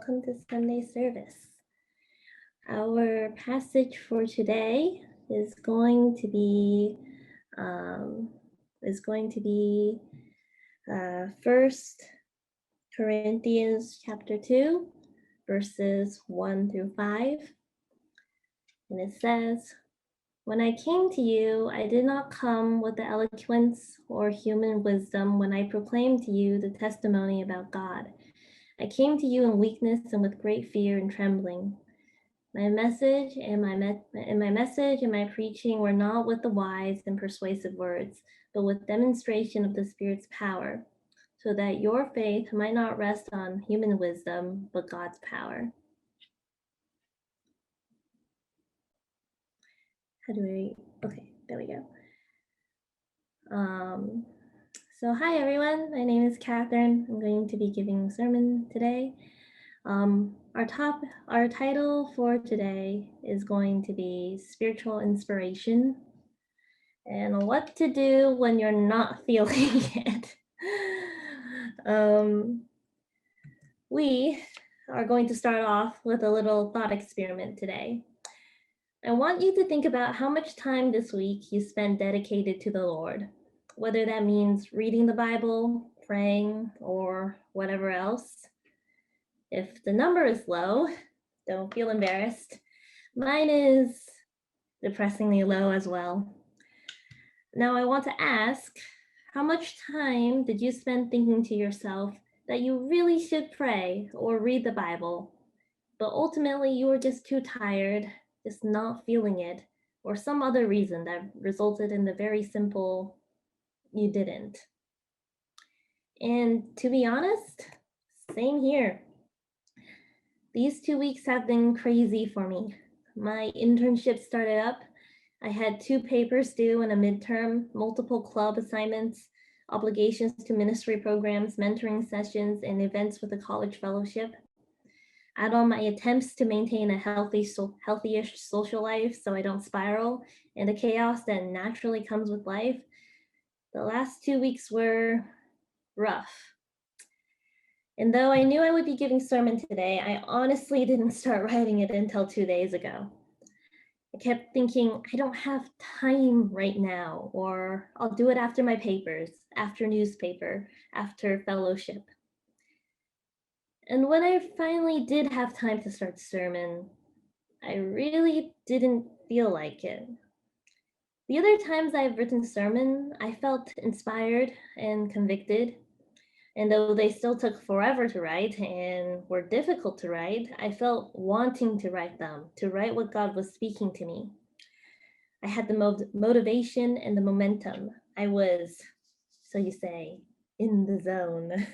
welcome to Sunday service. Our passage for today is going to be 1 Corinthians chapter 2, verses 1 through 5. And it says, "When I came to you, I did not come with the eloquence or human wisdom when I proclaimed to you the testimony about God. I came to you in weakness and with great fear and trembling. My message and my preaching were not with the wise and persuasive words, but with demonstration of the Spirit's power, so that your faith might not rest on human wisdom, but God's power." Okay, there we go. So hi everyone, my name is Katherine. I'm going to be giving a sermon today. Our title for today is going to be Spiritual Inspiration and what to do when you're not feeling it. We are going to start off with a little thought experiment today. I want you to think about how much time this week you spent dedicated to the Lord, whether that means reading the Bible, praying, or whatever else. If the number is low, don't feel embarrassed. Mine is depressingly low as well. Now I want to ask, how much time did you spend thinking to yourself that you really should pray or read the Bible, but ultimately you were just too tired, just not feeling it, or some other reason that resulted in the very simple you didn't? And to be honest, same here. These 2 weeks have been crazy for me. My internship started up. I had 2 papers due and a midterm, multiple club assignments, obligations to ministry programs, mentoring sessions, and events with the college fellowship. Add on my attempts to maintain a healthy-ish social life so I don't spiral, and the chaos that naturally comes with life. The last 2 weeks were rough. And though I knew I would be giving sermon today, I honestly didn't start writing it until 2 days ago. I kept thinking, I don't have time right now, or I'll do it after my papers, after newspaper, after fellowship. And when I finally did have time to start sermon, I really didn't feel like it. The other times I've written sermon, I felt inspired and convicted. And though they still took forever to write and were difficult to write, I felt wanting to write them, to write what God was speaking to me. I had the motivation and the momentum. I was, so you say, in the zone.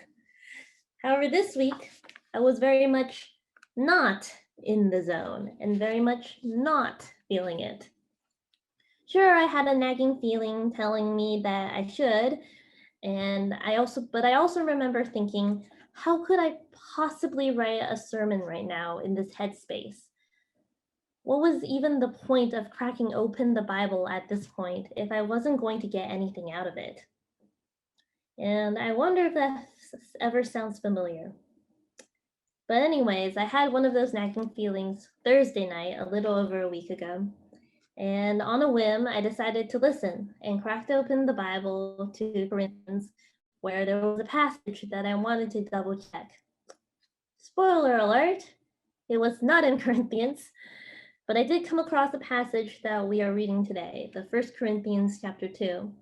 However, this week, I was very much not in the zone and very much not feeling it. Sure, I had a nagging feeling telling me that I should, but I also remember thinking, how could I possibly write a sermon right now in this headspace? What was even the point of cracking open the Bible at this point if I wasn't going to get anything out of it? And I wonder if that ever sounds familiar. But anyways, I had one of those nagging feelings Thursday night, a little over a week ago. And on a whim, I decided to listen and cracked open the Bible to Corinthians, where there was a passage that I wanted to double check. Spoiler alert, it was not in Corinthians, but I did come across the passage that we are reading today, the 1 Corinthians chapter 2.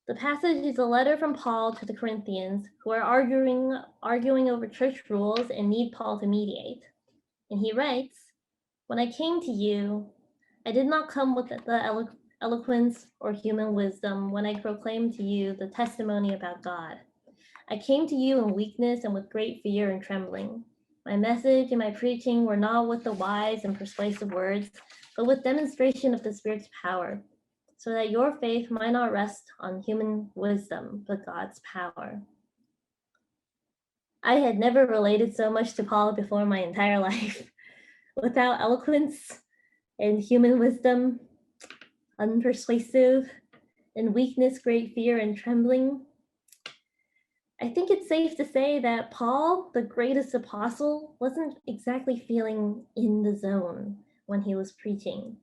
The passage is a letter from Paul to the Corinthians who are arguing over church rules and need Paul to mediate. And he writes, "When I came to you, I did not come with the eloquence or human wisdom when I proclaimed to you the testimony about God. I came to you in weakness and with great fear and trembling. My message and my preaching were not with the wise and persuasive words, but with demonstration of the Spirit's power, so that your faith might not rest on human wisdom, but God's power." I had never related so much to Paul before in my entire life. Without eloquence and human wisdom, unpersuasive, in weakness, great fear, and trembling. I think it's safe to say that Paul, the greatest apostle, wasn't exactly feeling in the zone when he was preaching.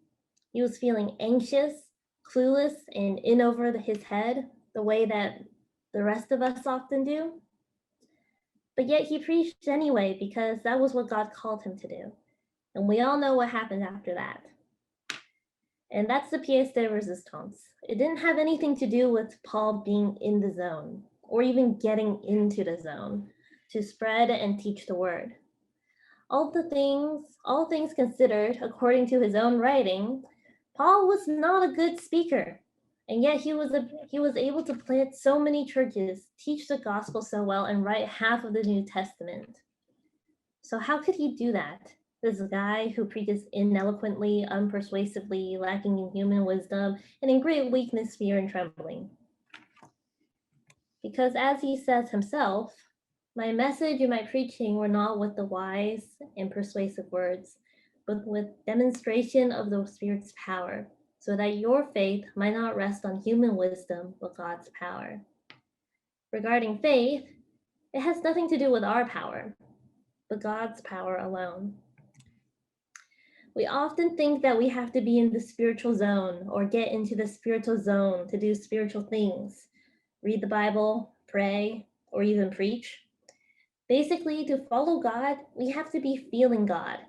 He was feeling anxious, clueless, and in over his head, the way that the rest of us often do. But yet he preached anyway because that was what God called him to do. And we all know what happened after that. And that's the pièce de résistance. It didn't have anything to do with Paul being in the zone or even getting into the zone to spread and teach the word. All things considered, according to his own writing, Paul was not a good speaker. And yet he was able to plant so many churches, teach the gospel so well, and write half of the New Testament. So how could he do that? This guy who preaches ineloquently, unpersuasively, lacking in human wisdom, and in great weakness, fear, and trembling. Because as he says himself, my message and my preaching were not with the wise and persuasive words, but with demonstration of the Spirit's power, so that your faith might not rest on human wisdom, but God's power. Regarding faith, it has nothing to do with our power, but God's power alone. We often think that we have to be in the spiritual zone or get into the spiritual zone to do spiritual things, read the Bible, pray, or even preach. Basically, to follow God, we have to be feeling God.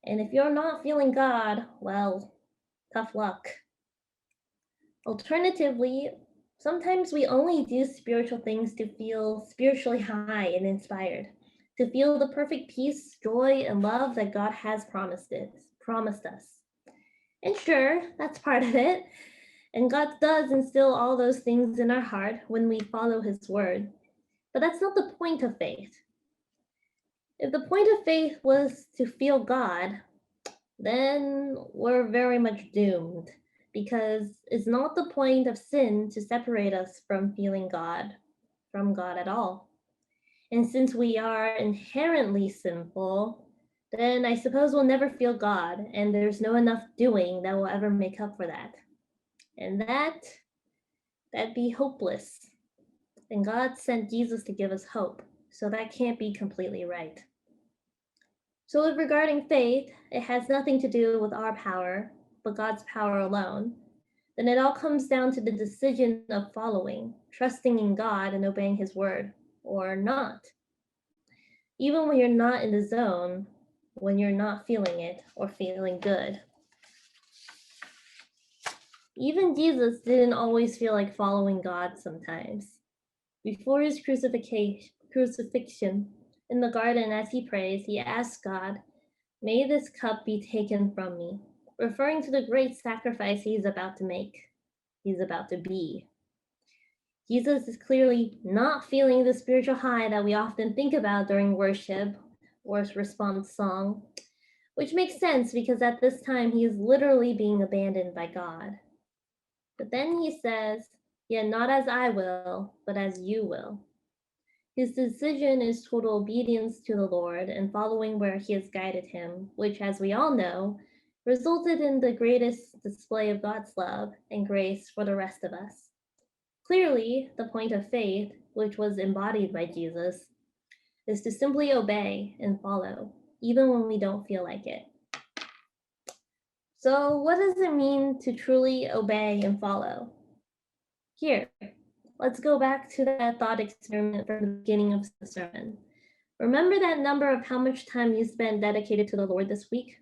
And if you're not feeling God, well, tough luck. Alternatively, sometimes we only do spiritual things to feel spiritually high and inspired, to feel the perfect peace, joy, and love that God has promised us. And sure, that's part of it. And God does instill all those things in our heart when we follow his word. But that's not the point of faith. If the point of faith was to feel God, then we're very much doomed, because it's not the point of sin to separate us from feeling God, from God at all. And since we are inherently sinful, then I suppose we'll never feel God, and there's no enough doing that will ever make up for that. And that'd be hopeless. And God sent Jesus to give us hope, so that can't be completely right. So if regarding faith, it has nothing to do with our power, but God's power alone, then it all comes down to the decision of following, trusting in God and obeying his word, or not. Even when you're not in the zone, when you're not feeling it or feeling good. Even Jesus didn't always feel like following God sometimes. Before his crucifixion in the garden, as he prays, he asks God, "May this cup be taken from me," referring to the great sacrifice he's about to make, he's about to be. Jesus is clearly not feeling the spiritual high that we often think about during worship or response song, which makes sense because at this time he is literally being abandoned by God. But then he says, "Yet not as I will, but as you will." His decision is total obedience to the Lord and following where he has guided him, which, as we all know, resulted in the greatest display of God's love and grace for the rest of us. Clearly, the point of faith, which was embodied by Jesus, is to simply obey and follow, even when we don't feel like it. So, what does it mean to truly obey and follow? Here, let's go back to that thought experiment from the beginning of the sermon. Remember that number of how much time you spent dedicated to the Lord this week?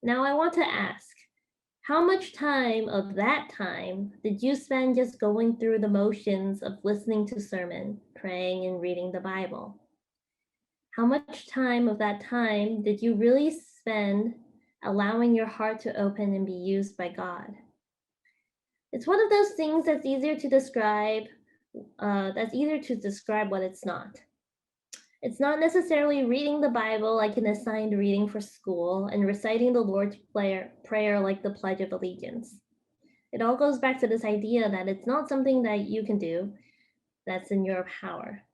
Now I want to ask, how much time of that time did you spend just going through the motions of listening to sermon, praying, and reading the Bible? How much time of that time did you really spend allowing your heart to open and be used by God? It's one of those things that's easier to describe what it's not. It's not necessarily reading the Bible like an assigned reading for school and reciting the Lord's prayer like the Pledge of Allegiance. It all goes back to this idea that it's not something that you can do that's in your power.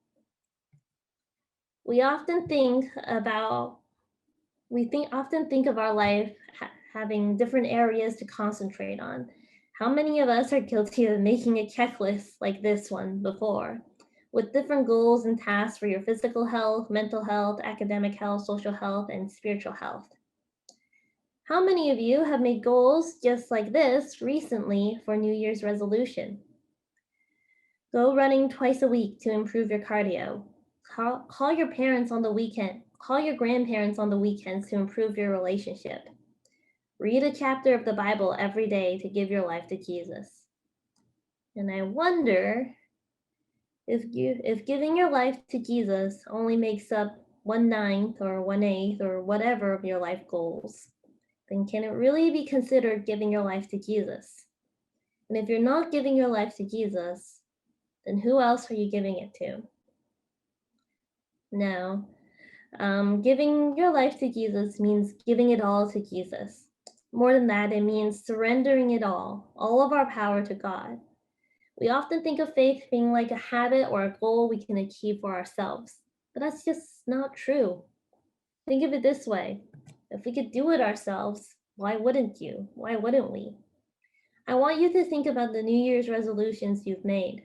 We often think of our life having different areas to concentrate on. How many of us are guilty of making a checklist like this one before, with different goals and tasks for your physical health, mental health, academic health, social health, and spiritual health. How many of you have made goals just like this recently for New Year's resolution? Go running twice a week to improve your cardio. Call your parents on the weekend. Call your grandparents on the weekends to improve your relationship. Read a chapter of the Bible every day to give your life to Jesus. And I wonder if giving your life to Jesus only makes up 1/9 or 1/8 or whatever of your life goals, then can it really be considered giving your life to Jesus? And if you're not giving your life to Jesus, then who else are you giving it to? No, giving your life to Jesus means giving it all to Jesus. More than that, it means surrendering it all of our power to God. We often think of faith being like a habit or a goal we can achieve for ourselves, but that's just not true. Think of it this way. If we could do it ourselves, why wouldn't you? Why wouldn't we? I want you to think about the New Year's resolutions you've made.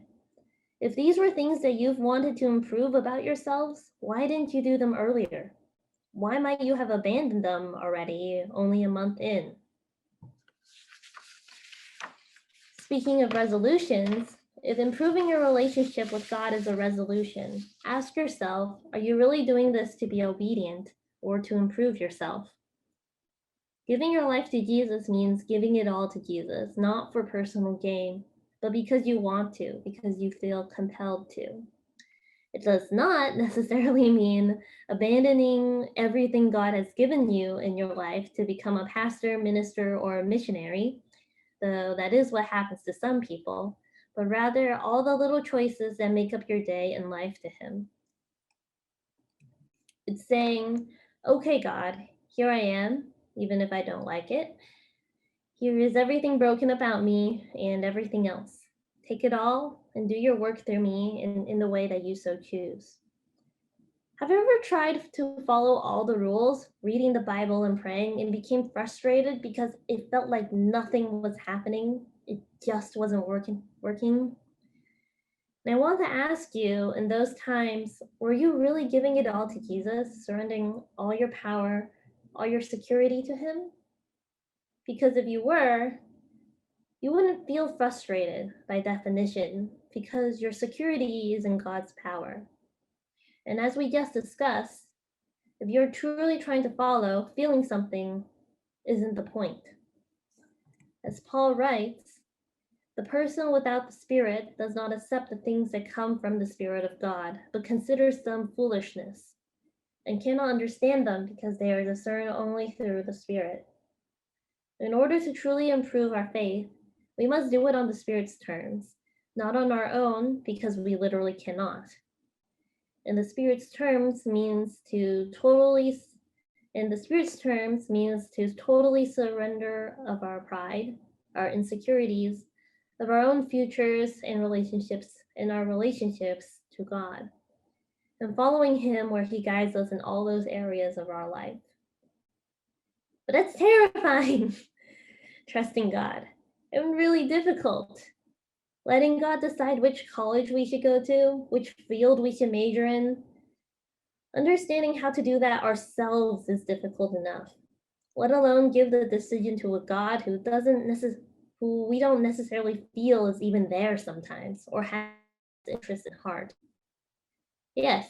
If these were things that you've wanted to improve about yourselves, why didn't you do them earlier? Why might you have abandoned them already, only a month in? Speaking of resolutions, if improving your relationship with God is a resolution, ask yourself, are you really doing this to be obedient or to improve yourself? Giving your life to Jesus means giving it all to Jesus, not for personal gain, but because you want to, because you feel compelled to. It does not necessarily mean abandoning everything God has given you in your life to become a pastor, minister, or a missionary, though that is what happens to some people, but rather all the little choices that make up your day and life to Him. It's saying, okay, God, here I am, even if I don't like it. Here is everything broken about me and everything else. Take it all and do your work through me in the way that you so choose. Have you ever tried to follow all the rules, reading the Bible and praying, and became frustrated because it felt like nothing was happening? It just wasn't working. And I want to ask you, in those times, were you really giving it all to Jesus, surrendering all your power, all your security to Him? Because if you were, you wouldn't feel frustrated by definition, because your security is in God's power. And as we just discussed, if you're truly trying to follow, feeling something isn't the point. As Paul writes, the person without the Spirit does not accept the things that come from the Spirit of God, but considers them foolishness, and cannot understand them because they are discerned only through the Spirit. In order to truly improve our faith, we must do it on the Spirit's terms, not on our own, because we literally cannot. And the Spirit's terms means to totally surrender of our pride, our insecurities, of our own futures and our relationships to God, and following Him where He guides us in all those areas of our life. But that's terrifying, trusting God, and really difficult. Letting God decide which college we should go to, which field we should major in. Understanding how to do that ourselves is difficult enough, let alone give the decision to a God who we don't necessarily feel is even there sometimes or has interest in heart. Yes,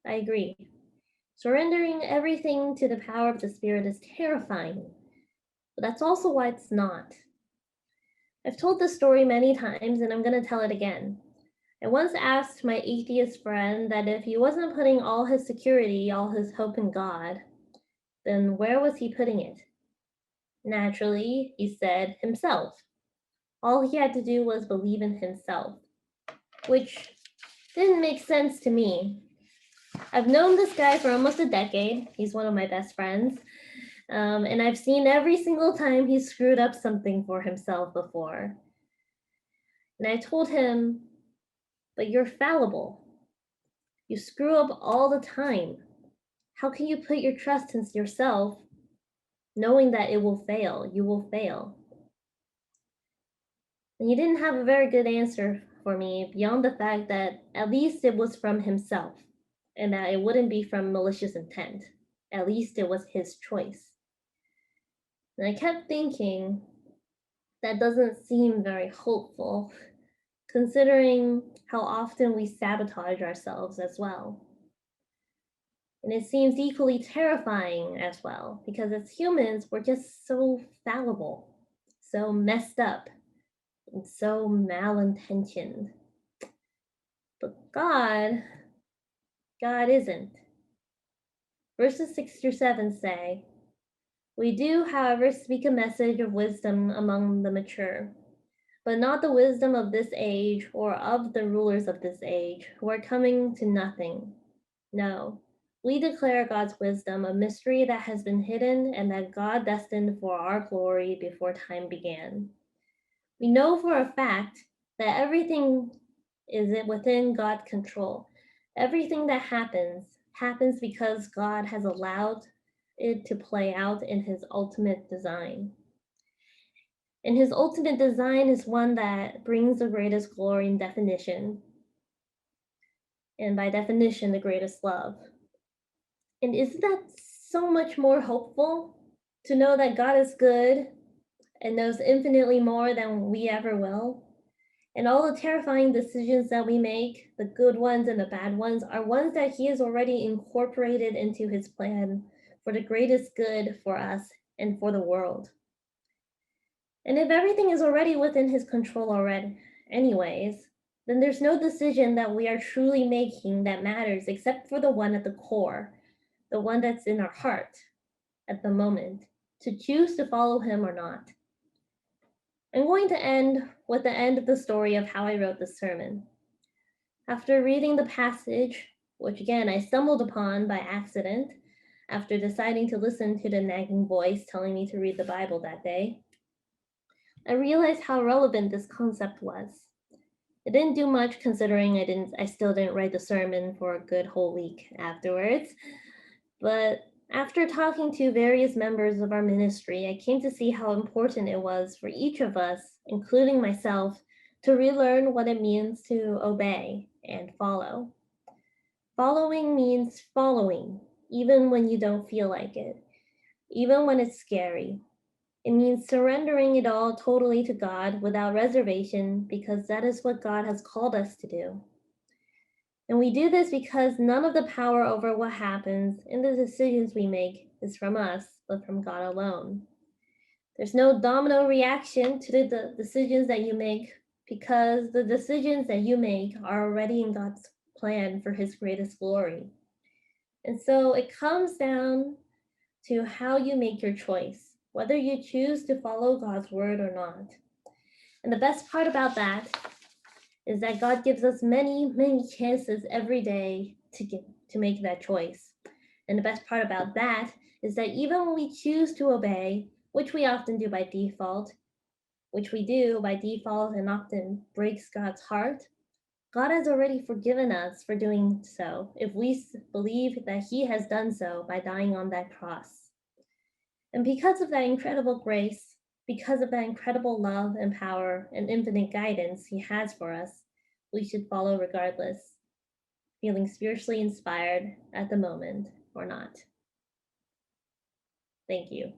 I agree. Surrendering everything to the power of the Spirit is terrifying, but that's also why it's not. I've told this story many times and I'm going to tell it again. I once asked my atheist friend that if he wasn't putting all his security, all his hope in God, then where was he putting it? Naturally, he said himself. All he had to do was believe in himself, which didn't make sense to me. I've known this guy for almost a decade. He's one of my best friends. And I've seen every single time he screwed up something for himself before. And I told him, but you're fallible. You screw up all the time. How can you put your trust in yourself knowing that it will fail? You will fail. And he didn't have a very good answer for me beyond the fact that at least it was from himself and that it wouldn't be from malicious intent. At least it was his choice. And I kept thinking, that doesn't seem very hopeful, considering how often we sabotage ourselves as well. And it seems equally terrifying as well, because as humans, we're just so fallible, so messed up, and so malintentioned. But God isn't. Verses 6 through 7 say, "We do, however, speak a message of wisdom among the mature, but not the wisdom of this age or of the rulers of this age, who are coming to nothing. No, we declare God's wisdom, a mystery that has been hidden and that God destined for our glory before time began. We know for a fact that everything is within God's control. Everything that happens because God has allowed it to play out in his ultimate design. And his ultimate design is one that brings the greatest glory in definition, and by definition, the greatest love. And isn't that so much more hopeful to know that God is good and knows infinitely more than we ever will? And all the terrifying decisions that we make, the good ones and the bad ones, are ones that he has already incorporated into his plan for the greatest good for us and for the world. And if everything is already within his control already, anyways, then there's no decision that we are truly making that matters except for the one at the core, the one that's in our heart at the moment, to choose to follow him or not. I'm going to end with the end of the story of how I wrote this sermon. After reading the passage, which again I stumbled upon by accident after deciding to listen to the nagging voice telling me to read the Bible that day, I realized how relevant this concept was. It didn't do much considering I still didn't write the sermon for a good whole week afterwards. But after talking to various members of our ministry, I came to see how important it was for each of us, including myself, to relearn what it means to obey and follow. Following means following, even when you don't feel like it, even when it's scary. It means surrendering it all totally to God without reservation, because that is what God has called us to do. And we do this because none of the power over what happens in the decisions we make is from us, but from God alone. There's no domino reaction to the decisions that you make, because the decisions that you make are already in God's plan for his greatest glory. And so it comes down to how you make your choice, whether you choose to follow God's word or not. And the best part about that is that God gives us many, many chances every day to make that choice. And the best part about that is that even when we choose to obey, which we often do by default, and often breaks God's heart, God has already forgiven us for doing so if we believe that he has done so by dying on that cross. And because of that incredible grace, because of that incredible love and power and infinite guidance he has for us, we should follow regardless, feeling spiritually inspired at the moment or not. Thank you.